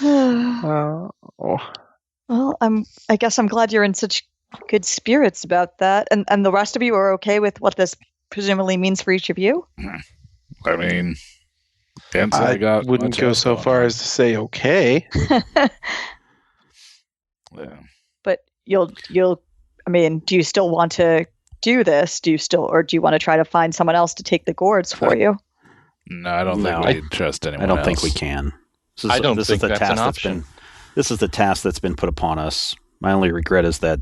[SPEAKER 2] Well, I guess I'm glad you're in such good spirits about that. And the rest of you are okay with what this presumably means for each of you?
[SPEAKER 4] I mean, can't say I got
[SPEAKER 6] wouldn't
[SPEAKER 4] much
[SPEAKER 6] go
[SPEAKER 4] else
[SPEAKER 6] so
[SPEAKER 4] going
[SPEAKER 6] far
[SPEAKER 4] on.
[SPEAKER 6] as to say okay.
[SPEAKER 4] Yeah.
[SPEAKER 2] But you'll I mean, do you still want to do this? Do you want to try to find someone else to take the gourds for you?
[SPEAKER 4] No, I don't
[SPEAKER 1] No.
[SPEAKER 4] think we trust anyone
[SPEAKER 1] I don't
[SPEAKER 4] else.
[SPEAKER 1] think we can.
[SPEAKER 3] I don't think that's an option.
[SPEAKER 1] This is the task that's been put upon us. My only regret is that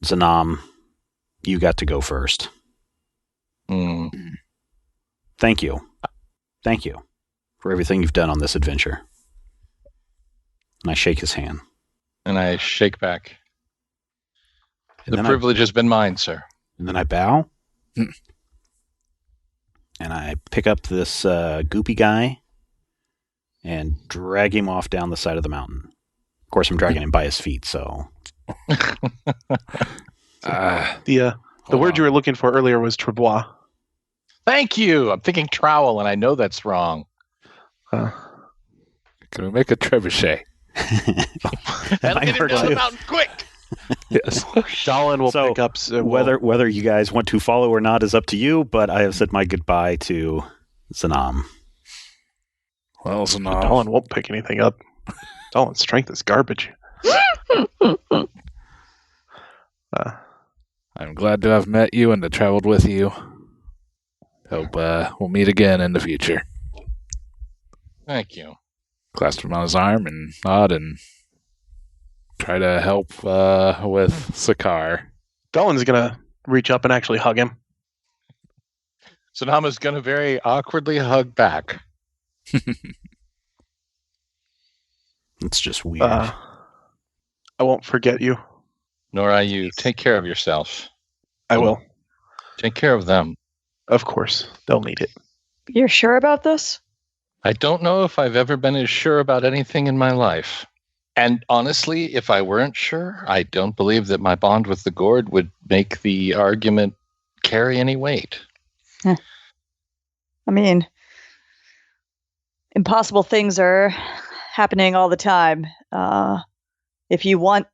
[SPEAKER 1] Zanam, you got to go first.
[SPEAKER 3] Hmm.
[SPEAKER 1] Thank you for everything you've done on this adventure. And I shake his hand.
[SPEAKER 3] And I shake back.
[SPEAKER 1] And
[SPEAKER 3] The
[SPEAKER 1] then
[SPEAKER 3] privilege has been mine, sir.
[SPEAKER 1] And then I bow.
[SPEAKER 4] Hmm.
[SPEAKER 1] And I pick up this goopy guy and drag him off down the side of the mountain. Of course, I'm dragging him by his feet, so...
[SPEAKER 6] The word you were looking for earlier was trebois.
[SPEAKER 3] Thank you. I'm thinking trowel, and I know that's wrong.
[SPEAKER 4] Can we make a trebuchet?
[SPEAKER 3] That'll get him down the mountain quick.
[SPEAKER 4] Yes.
[SPEAKER 6] Dallin will
[SPEAKER 1] So,
[SPEAKER 6] pick up.
[SPEAKER 1] Whether you guys want to follow or not is up to you, but I have said my goodbye to Zanam.
[SPEAKER 4] Well, so no.
[SPEAKER 6] Dallin won't pick anything up. Dallin's strength is garbage.
[SPEAKER 4] I'm glad to have met you and to traveled with you. Hope we'll meet again in the future.
[SPEAKER 3] Thank you.
[SPEAKER 4] Clasp him on his arm and nod and try to help with Sakar.
[SPEAKER 6] Dallin's gonna reach up and actually hug him.
[SPEAKER 3] Sanama's going to very awkwardly hug back.
[SPEAKER 1] It's just weird.
[SPEAKER 6] I won't forget you.
[SPEAKER 3] Nor are you. Take care of yourself.
[SPEAKER 6] I will.
[SPEAKER 3] Take care of them.
[SPEAKER 6] Of course. They'll need it.
[SPEAKER 2] You're sure about this?
[SPEAKER 3] I don't know if I've ever been as sure about anything in my life. And honestly, if I weren't sure, I don't believe that my bond with the gourd would make the argument carry any weight.
[SPEAKER 2] I mean, impossible things are happening all the time. If you want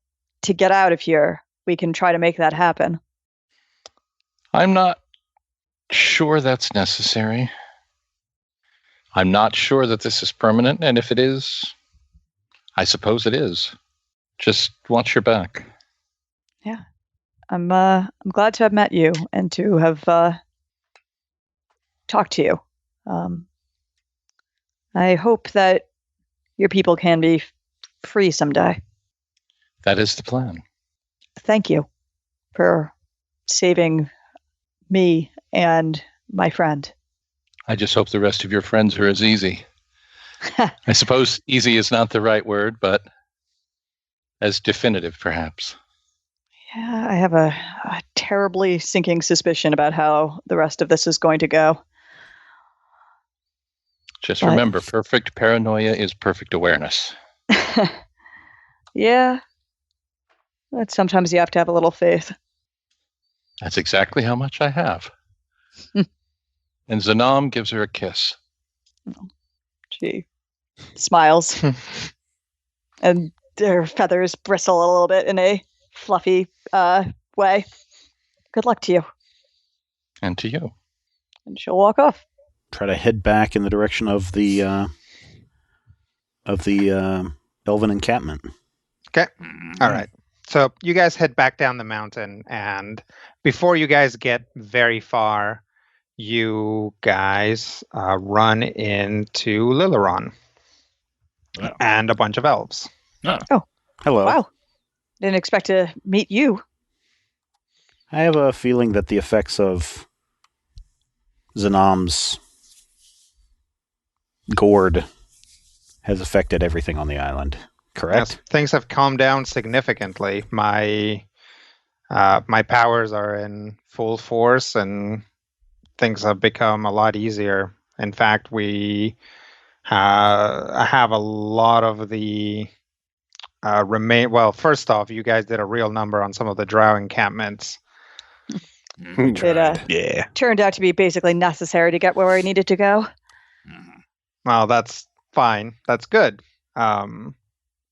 [SPEAKER 2] to get out of here, we can try to make that happen.
[SPEAKER 3] I'm not sure that's necessary. I'm not sure that this is permanent, and if it is, I suppose it is. Just watch your back.
[SPEAKER 2] Yeah. I'm glad to have met you and to have talked to you. I hope that your people can be free someday.
[SPEAKER 3] That is the plan.
[SPEAKER 2] Thank you for saving me and my friend.
[SPEAKER 3] I just hope the rest of your friends are as easy. I suppose easy is not the right word, but as definitive, perhaps.
[SPEAKER 2] Yeah, I have a terribly sinking suspicion about how the rest of this is going to go.
[SPEAKER 3] Just
[SPEAKER 2] But-
[SPEAKER 3] remember, perfect paranoia is perfect awareness.
[SPEAKER 2] Yeah. But sometimes you have to have a little faith.
[SPEAKER 3] That's exactly how much I have. And Zanam gives her a kiss.
[SPEAKER 2] She smiles. And her feathers bristle a little bit in a fluffy way. Good luck to you.
[SPEAKER 3] And to you.
[SPEAKER 2] And she'll walk off.
[SPEAKER 1] Try to head back in the direction of the elven encampment.
[SPEAKER 5] Okay. All right. So you guys head back down the mountain, and before you guys get very far, you guys run into Lilaron
[SPEAKER 4] Oh.
[SPEAKER 5] and a bunch of elves.
[SPEAKER 1] Hello.
[SPEAKER 2] Wow. Didn't expect to meet you.
[SPEAKER 1] I have a feeling that the effects of Zanam's gourd has affected everything on the island. Correct?
[SPEAKER 5] Yes, things have calmed down significantly. My powers are in full force, and things have become a lot easier. In fact, we have a lot of the remain. Well, first off, you guys did a real number on some of the drow encampments.
[SPEAKER 4] We
[SPEAKER 2] It
[SPEAKER 4] tried.
[SPEAKER 6] Yeah.
[SPEAKER 2] turned out to be basically necessary to get where we needed to go.
[SPEAKER 5] Well, that's fine. That's good.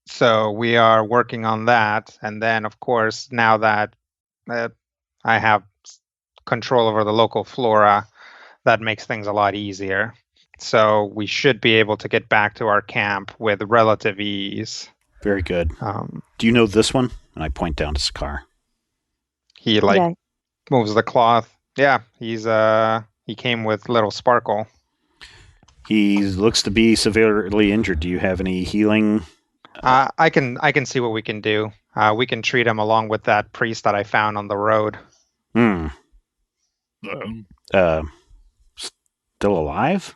[SPEAKER 5] So we are working on that, and then, of course, now that I have control over the local flora, that makes things a lot easier. So we should be able to get back to our camp with relative ease.
[SPEAKER 1] Very good. Do you know this one? And I point down to Sakar.
[SPEAKER 5] He
[SPEAKER 2] Yeah.
[SPEAKER 5] moves the cloth. Yeah, he came with little Sparkle.
[SPEAKER 1] He looks to be severely injured. Do you have any healing?
[SPEAKER 5] I can see what we can do. We can treat him along with that priest that I found on the road.
[SPEAKER 1] Still alive?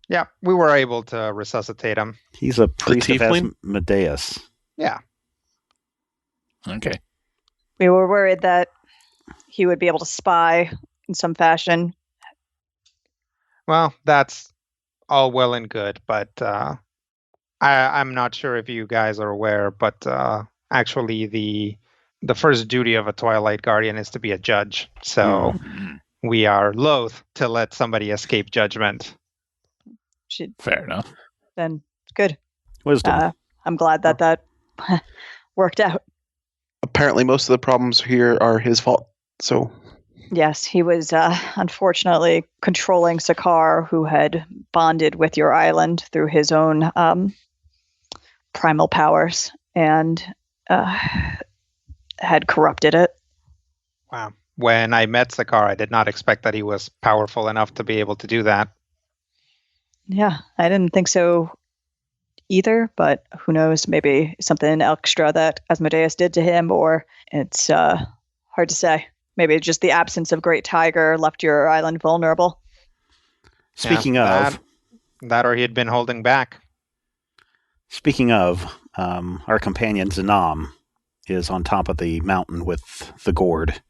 [SPEAKER 5] Yeah, we were able to resuscitate him.
[SPEAKER 1] He's a priest of
[SPEAKER 6] tiefling?
[SPEAKER 1] Asmodeus.
[SPEAKER 5] Yeah.
[SPEAKER 4] Okay.
[SPEAKER 2] We were worried that he would be able to spy in some fashion.
[SPEAKER 5] Well, that's all well and good, but I'm not sure if you guys are aware, but actually the first duty of a Twilight Guardian is to be a judge. So we are loath to let somebody escape judgment.
[SPEAKER 4] Fair enough.
[SPEAKER 2] Then good.
[SPEAKER 1] Wisdom.
[SPEAKER 2] I'm glad that worked out.
[SPEAKER 6] Apparently, most of the problems here are his fault. So,
[SPEAKER 2] Yes, he was unfortunately controlling Sakar, who had bonded with your island through his own primal powers and had corrupted it.
[SPEAKER 5] Wow. When I met Sakar, I did not expect that he was powerful enough to be able to do that.
[SPEAKER 2] Yeah, I didn't think so either, but who knows, maybe something extra that Asmodeus did to him, or it's hard to say. Maybe just the absence of Great Tiger left your island vulnerable.
[SPEAKER 1] Speaking
[SPEAKER 5] Yeah,
[SPEAKER 1] of...
[SPEAKER 5] That or he had been holding back.
[SPEAKER 1] Speaking of, our companion Zanam is on top of the mountain with the gourd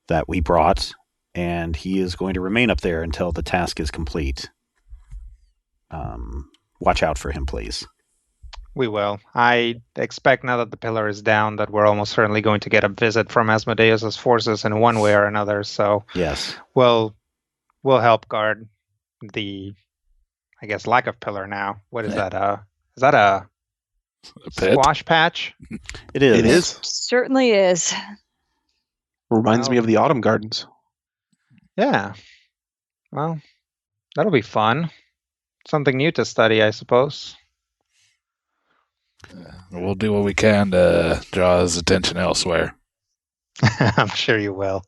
[SPEAKER 1] that we brought, and he is going to remain up there until the task is complete. Watch out for him, please.
[SPEAKER 5] We will. I expect now that the pillar is down that we're almost certainly going to get a visit from Asmodeus' forces in one way or another. So
[SPEAKER 1] Yes.
[SPEAKER 5] we'll help guard the, I guess, lack of pillar now. What is that? Is that a
[SPEAKER 4] pit?
[SPEAKER 5] squash patch?
[SPEAKER 1] It is.
[SPEAKER 6] it is.
[SPEAKER 2] Certainly is.
[SPEAKER 6] Reminds me of the Autumn Gardens.
[SPEAKER 5] Yeah. Well, that'll be fun. Something new to study, I suppose.
[SPEAKER 4] We'll do what we can to draw his attention elsewhere.
[SPEAKER 5] I'm sure you will.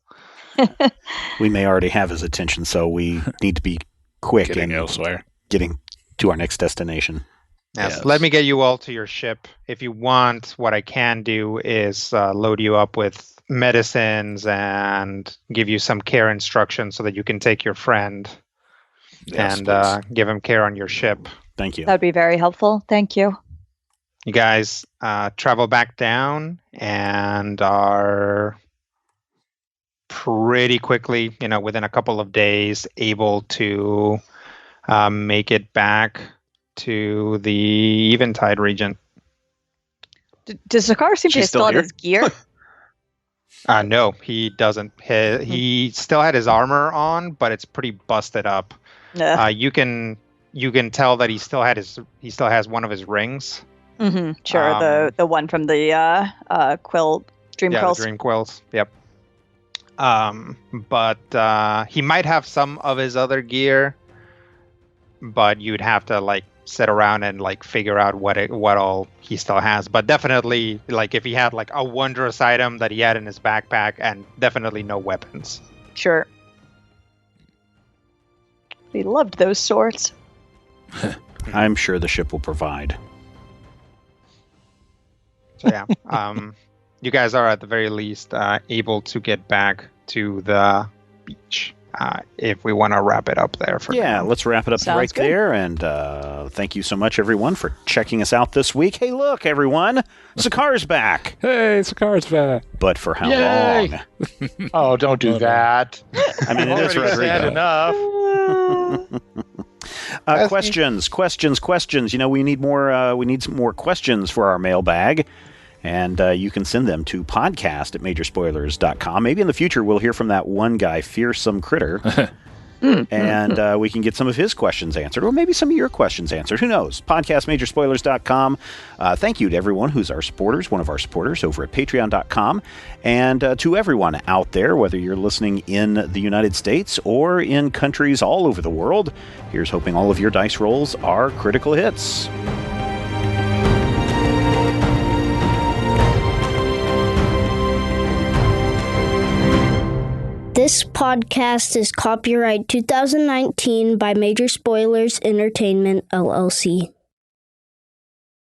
[SPEAKER 1] We may already have his attention, so we need to be quick
[SPEAKER 4] Getting
[SPEAKER 1] in
[SPEAKER 4] elsewhere.
[SPEAKER 1] getting to our next destination.
[SPEAKER 5] Yes. Let me get you all to your ship. If you want, what I can do is load you up with medicines and give you some care instructions so that you can take your friend
[SPEAKER 4] Yes,
[SPEAKER 5] and
[SPEAKER 4] please.
[SPEAKER 5] give him care on your ship.
[SPEAKER 1] Thank you.
[SPEAKER 2] That would be very helpful. Thank you.
[SPEAKER 5] You guys travel back down and are pretty quickly, within a couple of days, able to make it back to the Eventide region.
[SPEAKER 2] Does Sakar seem to
[SPEAKER 6] She's
[SPEAKER 2] still
[SPEAKER 6] still
[SPEAKER 2] have his gear?
[SPEAKER 5] No, he doesn't. He still had his armor on, but it's pretty busted up.
[SPEAKER 2] Nah.
[SPEAKER 5] You can tell that he still has one of his rings.
[SPEAKER 2] Mm-hmm. Sure, the one from the quill dream quills.
[SPEAKER 5] The dream quills. Yep. But he might have some of his other gear, but you'd have to sit around and figure out what all he still has. But definitely, if he had a wondrous item that he had in his backpack, and definitely no weapons.
[SPEAKER 2] Sure. He loved those swords.
[SPEAKER 1] I'm sure the ship will provide.
[SPEAKER 5] So yeah, you guys are at the very least able to get back to the beach. If we want to wrap it up there for
[SPEAKER 1] Yeah,
[SPEAKER 5] now.
[SPEAKER 1] let's wrap it up
[SPEAKER 2] Sounds
[SPEAKER 1] right
[SPEAKER 2] good.
[SPEAKER 1] there. And thank you so much, everyone, for checking us out this week. Hey, look, everyone. Sakar's back.
[SPEAKER 4] Hey, Sakar's back.
[SPEAKER 1] But for how
[SPEAKER 3] Yay!
[SPEAKER 1] long?
[SPEAKER 3] Oh, don't do that.
[SPEAKER 1] I mean, it is
[SPEAKER 3] Already sad
[SPEAKER 1] Rodrigo.
[SPEAKER 3] enough.
[SPEAKER 1] Questions. You know, we need more. We need some more questions for our mailbag, and you can send them to podcast@majorspoilers.com. Maybe in the future we'll hear from that one guy, Fearsome Critter. And we can get some of his questions answered, or maybe some of your questions answered. Who knows? Podcast@majorspoilers.com. Thank you to everyone who's our supporters, one of our supporters over at patreon.com. And to everyone out there, whether you're listening in the United States or in countries all over the world, here's hoping all of your dice rolls are critical hits.
[SPEAKER 7] This podcast is copyright 2019 by Major Spoilers Entertainment, LLC.